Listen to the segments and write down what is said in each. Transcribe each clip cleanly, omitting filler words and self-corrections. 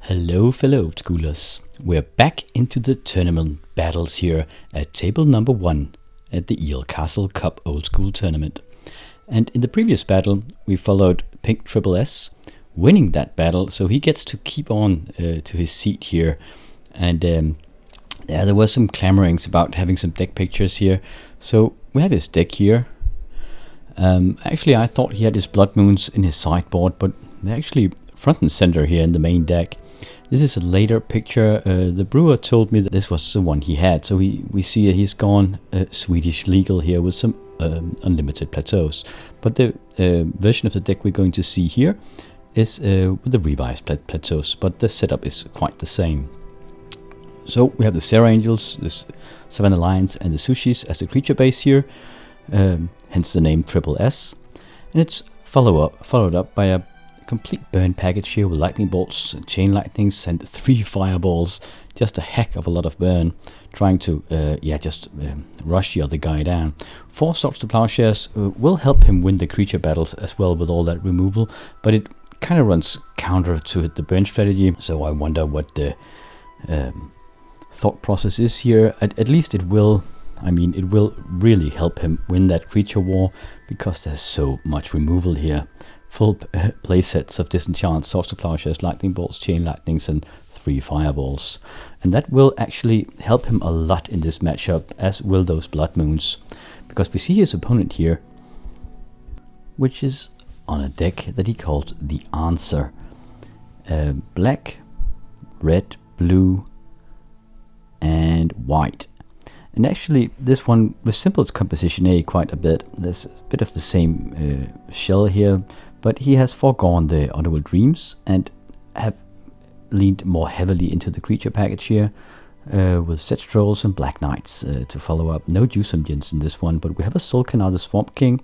Hello fellow old schoolers, we're back into the tournament battles here at table number 1 at the Eel Castle Cup Old School Tournament. And in the previous battle we followed Pink Triple-S, winning that battle, so he gets to keep on to his seat here. And there was some clamorings about having some deck pictures here, so we have his deck here. Actually I thought he had his Blood Moons in his sideboard, but they're actually front and center here in the main deck. This is a later picture. The brewer told me that this was the one he had, so we see that he's gone Swedish legal here with some unlimited plateaus. But the version of the deck we're going to see here is with the revised plateaus, but the setup is quite the same. So we have the Serra Angels, the Savannah Lions and the Sushis as the creature base here, hence the name Triple-S. And it's followed up by a complete burn package here with lightning bolts, chain lightnings and 3 fireballs. Just a heck of a lot of burn, trying to rush the other guy down. 4 Swords to Plowshares will help him win the creature battles as well with all that removal, but it kind of runs counter to the burn strategy, so I wonder what the thought process is here. At least it will, it will really help him win that creature war, because there's so much removal here. Full play sets of Disenchant, Swords to Plowshares, Lightning Bolts, Chain Lightnings and 3 Fireballs. And that will actually help him a lot in this matchup, as will those Blood Moons. Because we see his opponent here, which is on a deck that he called the Answer. Black, red, blue and white. And actually this one resembles Composition A quite a bit. There's a bit of the same shell here, but he has foregone the Underworld Dreams and have leaned more heavily into the creature package here, with Set Trolls and Black Knights to follow up. No Juice Engines in this one, but we have a Solkanar the Swamp King.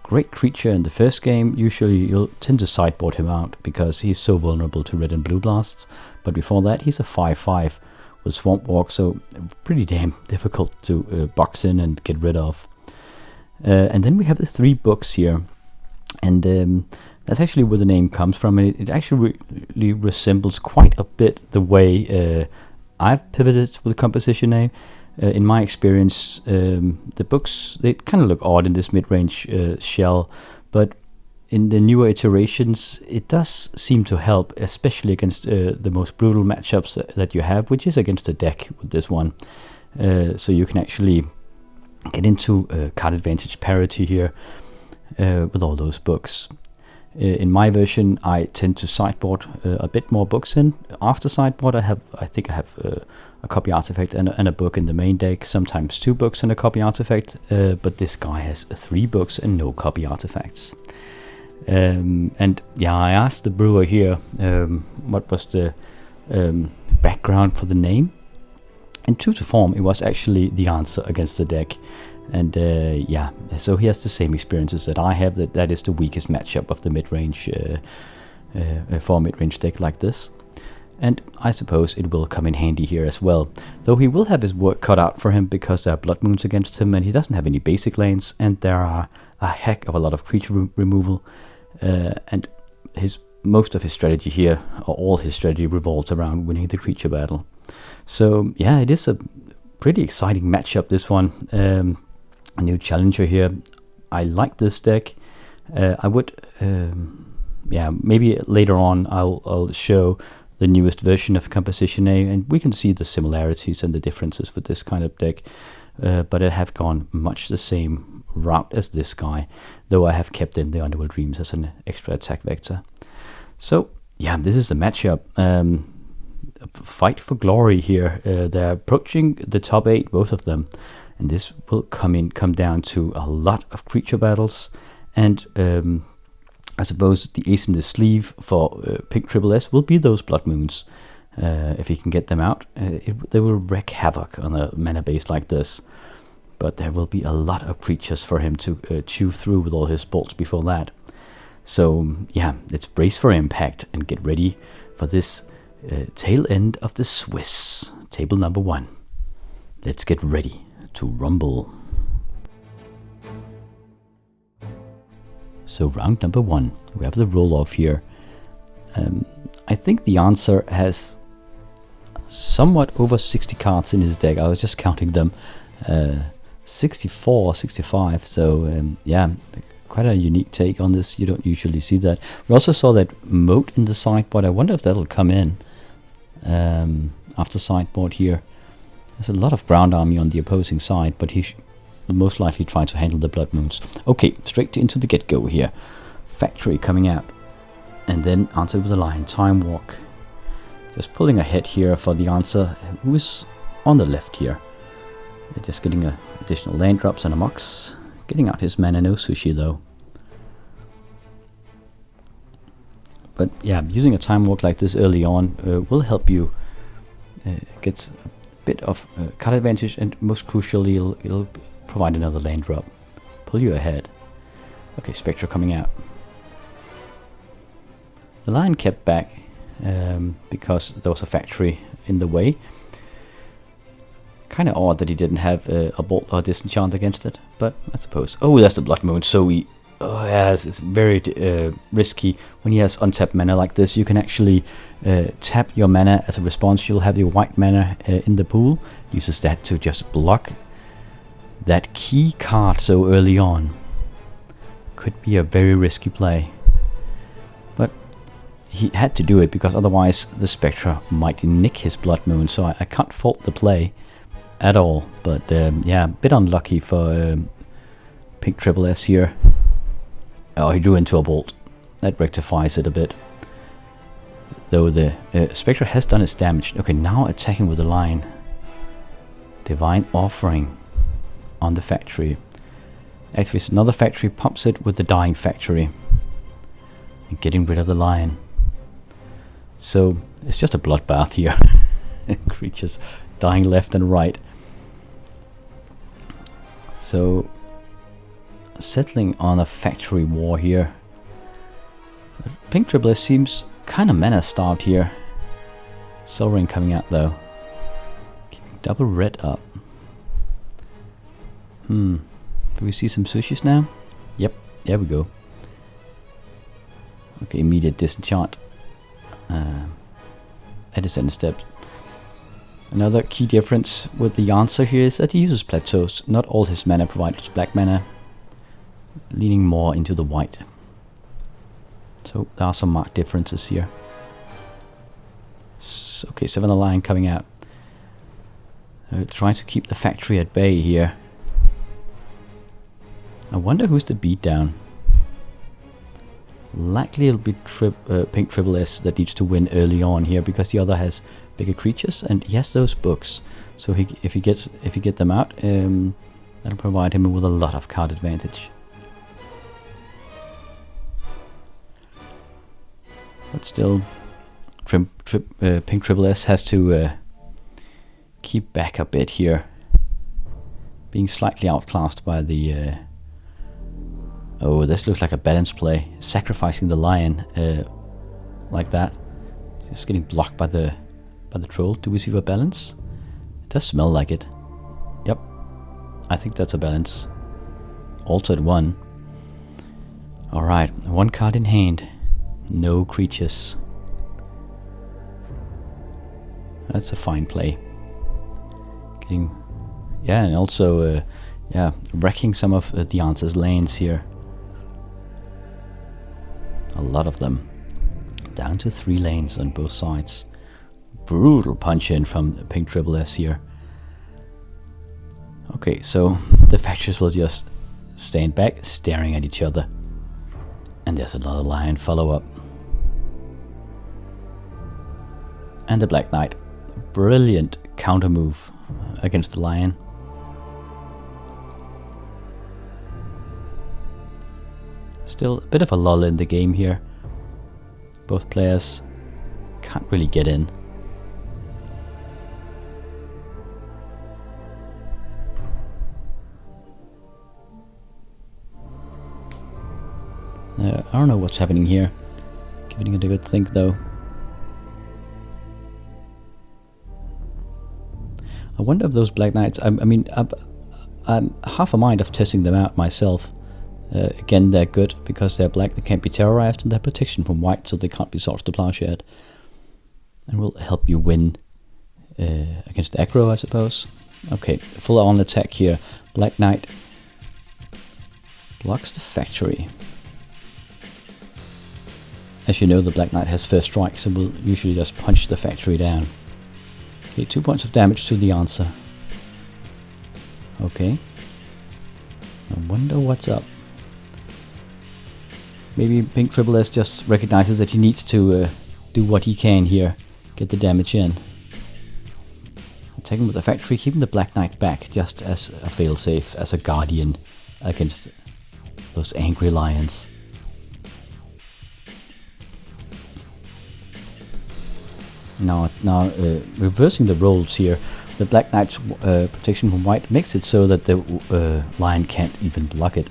Great creature in the first game. Usually you'll tend to sideboard him out because he's so vulnerable to red and blue blasts, but before that he's a 5/5 with Swamp Walk, so pretty damn difficult to box in and get rid of. And then we have the 3 books here, and that's actually where the name comes from, and it actually really resembles quite a bit the way I've pivoted with Composition A. In my experience, the books, they kind of look odd in this mid-range shell, but in the newer iterations it does seem to help, especially against the most brutal matchups that you have, which is against the deck with this one. So you can actually get into card advantage parity here with all those books. In my version I tend to sideboard a bit more books in. After sideboard I think I have a copy artifact and a book in the main deck, sometimes 2 books and a copy artifact, but this guy has 3 books and no copy artifacts. And yeah, I asked the brewer here what was the background for the name, and true to form, it was actually the answer against the deck. And yeah, so he has the same experiences that I have, that is the weakest matchup of the mid-range for a mid-range deck like this. And I suppose it will come in handy here as well, though he will have his work cut out for him because there are Blood Moons against him and he doesn't have any basic lanes, and there are a heck of a lot of creature removal, and most of his strategy here, or all his strategy, revolves around winning the creature battle. So yeah, it is a pretty exciting matchup, this one. A new challenger here. I like this deck. I would yeah, maybe later on I'll show the newest version of Composition A, and we can see the similarities and the differences with this kind of deck, but I have gone much the same route as this guy, though I have kept in the Underworld Dreams as an extra attack vector. So yeah, this is the matchup. Fight for glory here. They're approaching the top 8, both of them, and this will come down to a lot of creature battles. And I suppose the ace in the sleeve for Pink Triple-S will be those Blood Moons. If he can get them out, they will wreak havoc on a mana base like this. But there will be a lot of creatures for him to chew through with all his bolts before that. So yeah, let's brace for impact and get ready for this tail end of the Swiss, table number 1. Let's get ready to rumble. So round number 1, we have the roll off here. I think the answer has somewhat over 60 cards in his deck. I was just counting them. 64, 65. So yeah, quite a unique take on this. You don't usually see that. We also saw that moat in the sideboard. I wonder if that'll come in after sideboard here. There's a lot of ground army on the opposing side, but he will most likely try to handle the Blood Moons. Okay, straight into the get-go here. Factory coming out. And then answer with a Lion. Time Walk. Just pulling ahead here for the answer. Who is on the left here? They're just getting additional land drops and a Mox. Getting out his mana, no Sushi though. But yeah, using a Time Walk like this early on will help you get a bit of card advantage, and most crucially it'll provide another land drop. Pull you ahead. Okay, Spectre coming out. The Lion kept back because there was a factory in the way. Kind of odd that he didn't have a bolt or a disenchant against it, but I suppose. Oh, that's the Blood Moon. So yes, it's very risky when he has untapped mana like this. You can actually tap your mana as a response. You'll have your white mana in the pool. Uses that to just block that key card so early on. Could be a very risky play. But he had to do it because otherwise the Spectre might nick his Blood Moon. So I can't fault the play at all. But yeah, a bit unlucky for Pink Triple-S here. Oh, he drew into a bolt. That rectifies it a bit. Though the Spectre has done its damage. Okay, now attacking with the Lion. Divine Offering on the factory. Activates another factory, pumps it with the Dying Factory. And getting rid of the Lion. So, it's just a bloodbath here. Creatures dying left and right. So, settling on a factory war here. Pink Triple-S seems kind of mana starved here. Soul Ring coming out though. Keeping double red up. Do we see some Sushis now? Yep, there we go. Okay, immediate disenchant. At his end step. Another key difference with the answer here is that he uses plateaus. Not all his mana provides black mana. Leaning more into the white. So there are some marked differences here. Okay, 7 Lion coming out. Trying to keep the factory at bay here. I wonder who's the beatdown. Likely it'll be Pink Triple-S that needs to win early on here because the other has bigger creatures and he has those books. So if he get them out, that'll provide him with a lot of card advantage. But still, Pink Triple-S has to keep back a bit here. Being slightly outclassed by the... oh, this looks like a balanced play. Sacrificing the Lion like that. Just getting blocked by the troll. Do we see a balance? It does smell like it. Yep. I think that's a balance. Altered 1. Alright, 1 card in hand. No creatures. That's a fine play. Getting, yeah, and also yeah, wrecking some of the answer's lanes here. A lot of them. Down to 3 lanes on both sides. Brutal punch in from Pink Triple-S here. Okay, so the factors will just stand back, staring at each other. And there's another Lion follow-up. And the Black Knight. Brilliant counter move against the Lion. Still a bit of a lull in the game here. Both players can't really get in. I don't know what's happening here. Giving it a good think though. I wonder if those Black Knights, I'm half a mind of testing them out myself. Again, they're good because they're black, they can't be terrorized, and they're protection from white, so they can't be sourced to plowshared. and will help you win against aggro, I suppose. Okay, full on attack here. Black Knight blocks the factory. As you know, the Black Knight has first strike, so we'll usually just punch the factory down. Okay, 2 points of damage to the answer. Okay. I wonder what's up. Maybe Pink Tripple-S just recognizes that he needs to do what he can here. Get the damage in. Attacking with the factory, keeping the Black Knight back just as a failsafe, as a guardian against those angry lions. Now, reversing the roles here, the Black Knight's protection from white makes it so that the lion can't even block it.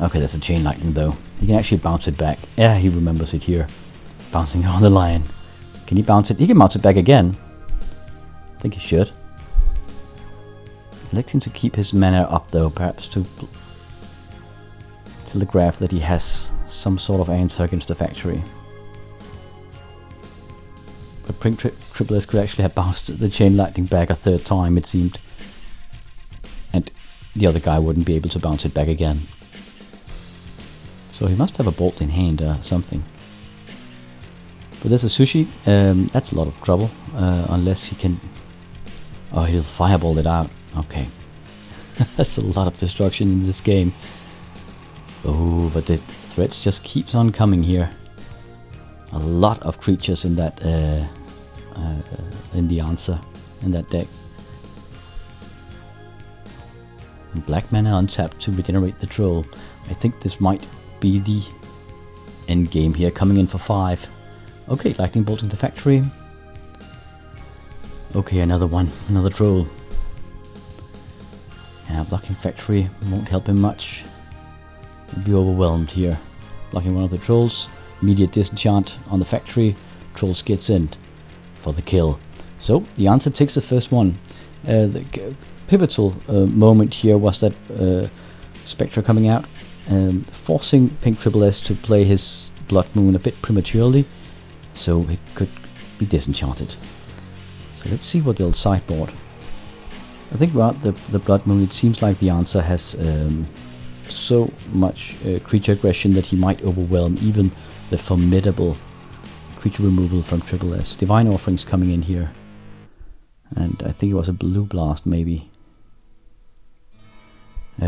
Okay, that's a chain lightning though. He can actually bounce it back. Yeah, he remembers it here. Bouncing it on the lion. Can he bounce it? He can bounce it back again. I think he should. Electing to keep his mana up though, perhaps to telegraph that he has some sort of answer against the factory. But Pink Tripple-S could actually have bounced the chain lightning back a third time, it seemed. And the other guy wouldn't be able to bounce it back again. So he must have a bolt in hand or something. But there's a sushi. That's a lot of trouble. Unless he can... Oh, he'll fireball it out. Okay. That's a lot of destruction in this game. Oh, but the threats just keeps on coming here. A lot of creatures in that in the answer in that deck. And black mana untapped to regenerate the troll. I think this might be the end game here, coming in for 5. Okay, lightning bolt in the factory. Okay, another one, another troll. Yeah, blocking factory won't help him much. He'll be overwhelmed here. Blocking one of the trolls. Immediate disenchant on the factory. Trolls gets in for the kill. So the answer takes the first one. The pivotal moment here was that Spectre coming out, forcing Pink Tripple-S to play his Blood Moon a bit prematurely, so it could be disenchanted. So let's see what they'll sideboard. I think about the Blood Moon, it seems like the answer has so much creature aggression that he might overwhelm even the formidable creature removal from Tripple-S. Divine Offerings coming in here. And I think it was a Blue Blast maybe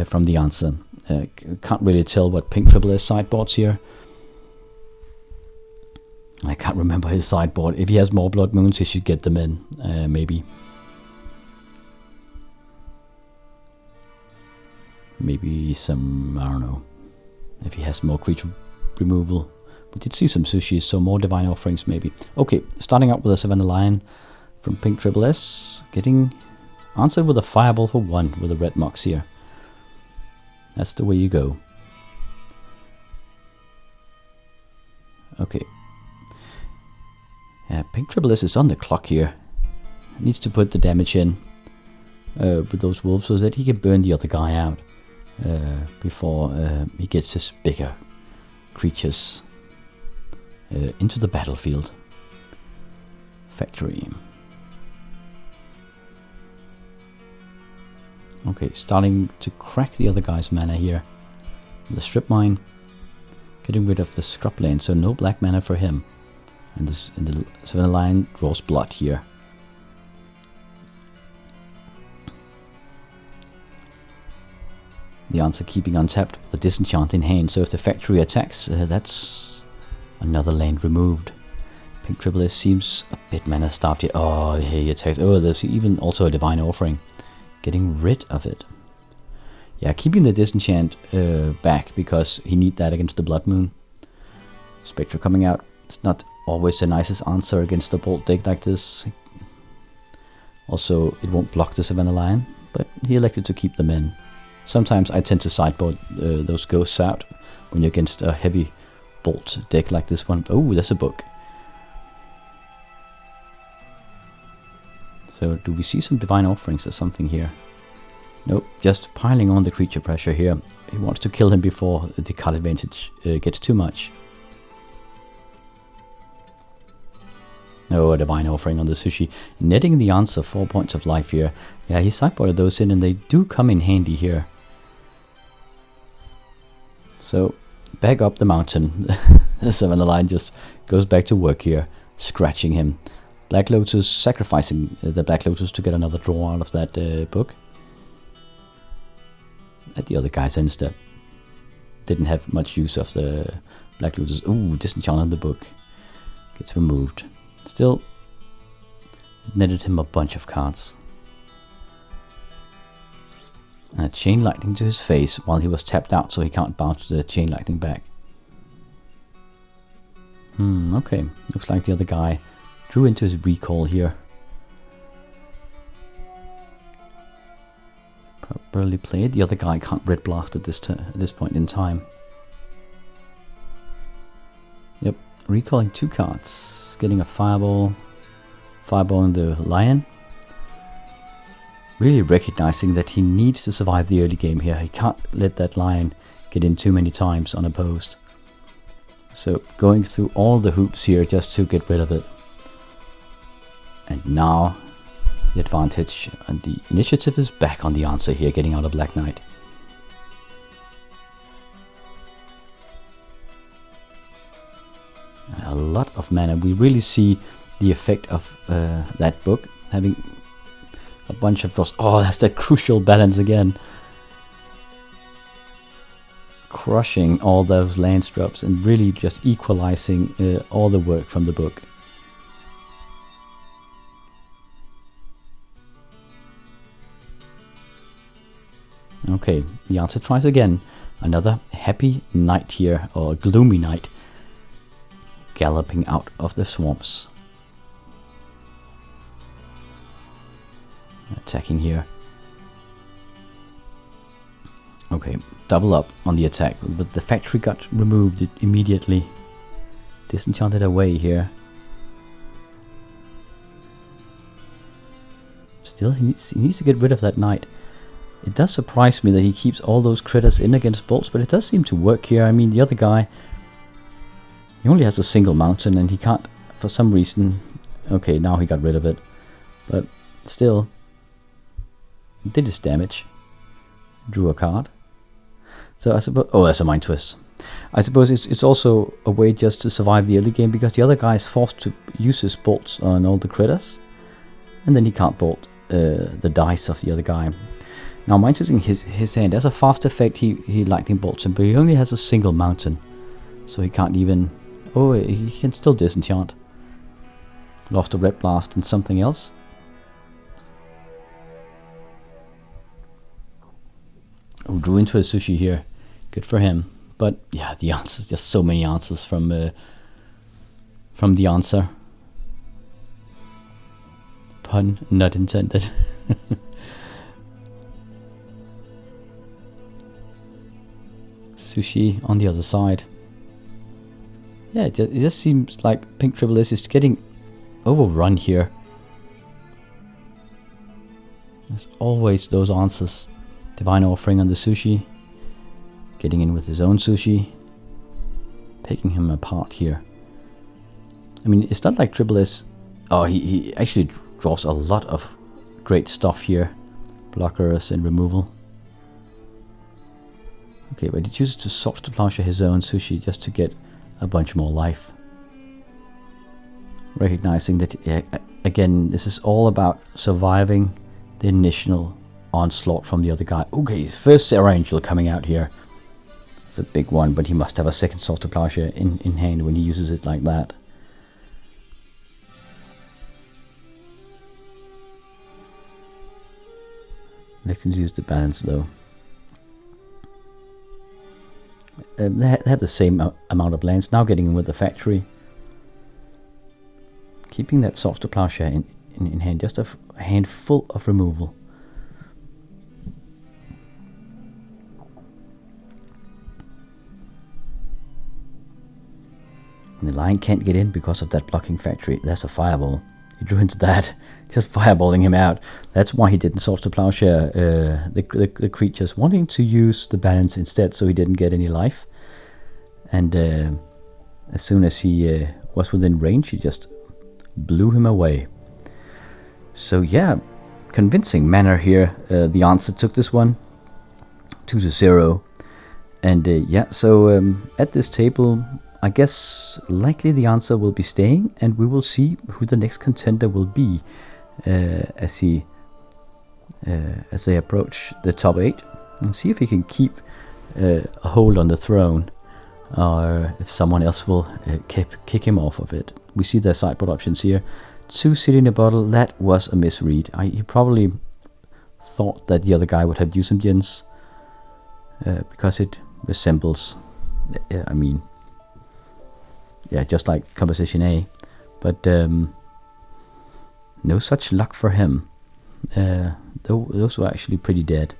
from the answer. Can't really tell what Pink Tripple-S sideboards here. I can't remember his sideboard. If he has more Blood Moons, he should get them in, maybe. Maybe some, I don't know, if he has more creature removal. We did see some sushi, so more Divine Offerings maybe. Okay, starting out with a Savannah Lion from Pink Tripple-S, getting answered with a Fireball for 1 with a red Mox here. That's the way you go. Okay. Pink Tripple-S is on the clock here. Needs to put the damage in with those wolves so that he can burn the other guy out before he gets his bigger creatures into the battlefield. Factory. Okay, starting to crack the other guy's mana here. The Strip Mine, getting rid of the Scrubland, so no black mana for him. And the Savannah Lion draws blood here. The answer keeping untapped, the Disenchant in hand, so if the factory attacks, that's another land removed. Pink Tripple-S seems a bit mana starved here. Oh, he attacks. Oh, there's even also a Divine Offering. Getting rid of it. Yeah, keeping the Disenchant back because he needs that against the Blood Moon. Spectre coming out. It's not always the nicest answer against a bolt deck like this. Also, it won't block the Savannah Lion, but he elected to keep them in. Sometimes I tend to sideboard those ghosts out when you're against a heavy bolt deck like this one. Oh, there's a book. So do we see some Divine Offerings or something here? Nope, just piling on the creature pressure here. He wants to kill him before the card advantage gets too much. Oh, a divine offering on the sushi. Netting the answer, 4 points of life here. Yeah, he sideboarded those in and they do come in handy here. So, back up the mountain. The 7 line just goes back to work here, scratching him. Black Lotus, sacrificing the Black Lotus to get another draw out of that book. At the other guy's end step. Didn't have much use of the Black Lotus. Ooh, Disenchant on the book. Gets removed. Still, it netted him a bunch of cards. And a Chain Lightning to his face while he was tapped out, so he can't bounce the Chain Lightning back. Okay. Looks like the other guy drew into his recall here. Properly played. The other guy can't Red Blast at this point in time. Yep. Recalling 2 cards, getting a fireball on the lion. Really recognizing that he needs to survive the early game here. He can't let that lion get in too many times unopposed. So going through all the hoops here just to get rid of it. And now the advantage and the initiative is back on the answer here, getting out of Black Knight. A lot of mana. We really see the effect of that book having a bunch of draws. Oh, that's that crucial balance again. Crushing all those lands drops and really just equalizing all the work from the book. Okay, the answer tries again. Another happy knight here, or a gloomy knight. Galloping out of the swamps. Attacking here. Okay, double up on the attack, but the factory got removed immediately. Disenchanted away here. Still, he needs to get rid of that knight. It does surprise me that he keeps all those critters in against bolts, but it does seem to work here. I mean, the other guy, he only has a single mountain and he can't, for some reason. Okay, now he got rid of it, but still, did his damage. Drew a card. So I suppose, oh, that's a Mind Twist. I suppose it's also a way just to survive the early game, because the other guy is forced to use his bolts on all the critters, and then he can't bolt the dice of the other guy. Now, Mind Twisting his hand, as a fast effect, he lightning bolts him, but he only has a single mountain, so he can't even. Oh, he can still disenchant. Lost a Red Blast and something else. Oh, drew into a sushi here. Good for him. But yeah, the answers, just so many answers from the answer. Pun not intended. Sushi on the other side. Yeah, it just seems like Pink Tripple-S is getting overrun here. There's always those answers. Divine Offering on the sushi. Getting in with his own sushi. Picking him apart here. I mean, it's not like Tripple-S. Oh, he actually draws a lot of great stuff here. Blockers and removal. Okay, but he chooses to Swords to Plowshare his own sushi just to get a bunch more life. Recognizing that, again, this is all about surviving the initial onslaught from the other guy. Okay, first Sarah Angel coming out here. It's a big one, but he must have a second Swords to Plowshare in hand when he uses it like that. Let's use the balance though. They have the same amount of lands, now getting in with the factory. Keeping that Swords to Plowshare in hand, just a handful of removal. And the lion can't get in because of that blocking factory. That's a fireball. He drew into that, just fireballing him out. That's why he didn't Swords to Plowshare the creatures, wanting to use the balance instead, so he didn't get any life. And as soon as he was within range, he just blew him away. So yeah, convincing manner here. The answer took this one 2-0. And yeah, so at this table, I guess likely the answer will be staying, and we will see who the next contender will be as they approach the top 8, and see if he can keep a hold on the throne, or if someone else will kick him off of it. We see the sideboard options here. 2 City in a Bottle, that was a misread. He probably thought that the other guy would have Yuuzhan because it resembles, I mean, yeah, just like Composition A, but no such luck for him. Those were actually pretty dead.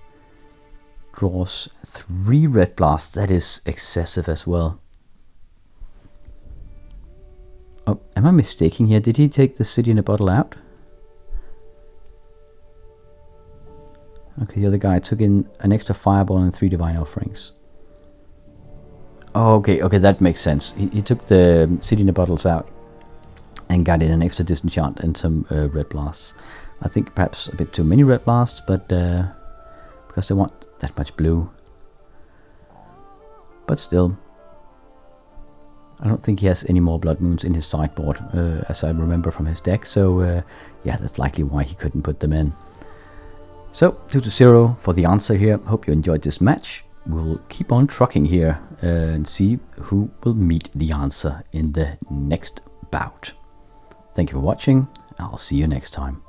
Draws 3 red blasts, that is excessive as well. Oh, am I mistaking here? Did he take the City in a Bottle out? Okay, the other guy took in an extra Fireball and 3 Divine Offerings. Oh, okay, that makes sense. He took the City in the Bottles out and got in an extra Disenchant and some red blasts. I think perhaps a bit too many red blasts, but because they want that much blue. But still, I don't think he has any more Blood Moons in his sideboard, as I remember from his deck. So yeah, that's likely why he couldn't put them in. So 2-0 for the answer here. Hope you enjoyed this match. We'll keep on trucking here and see who will meet the answer in the next bout. Thank you for watching. I'll see you next time.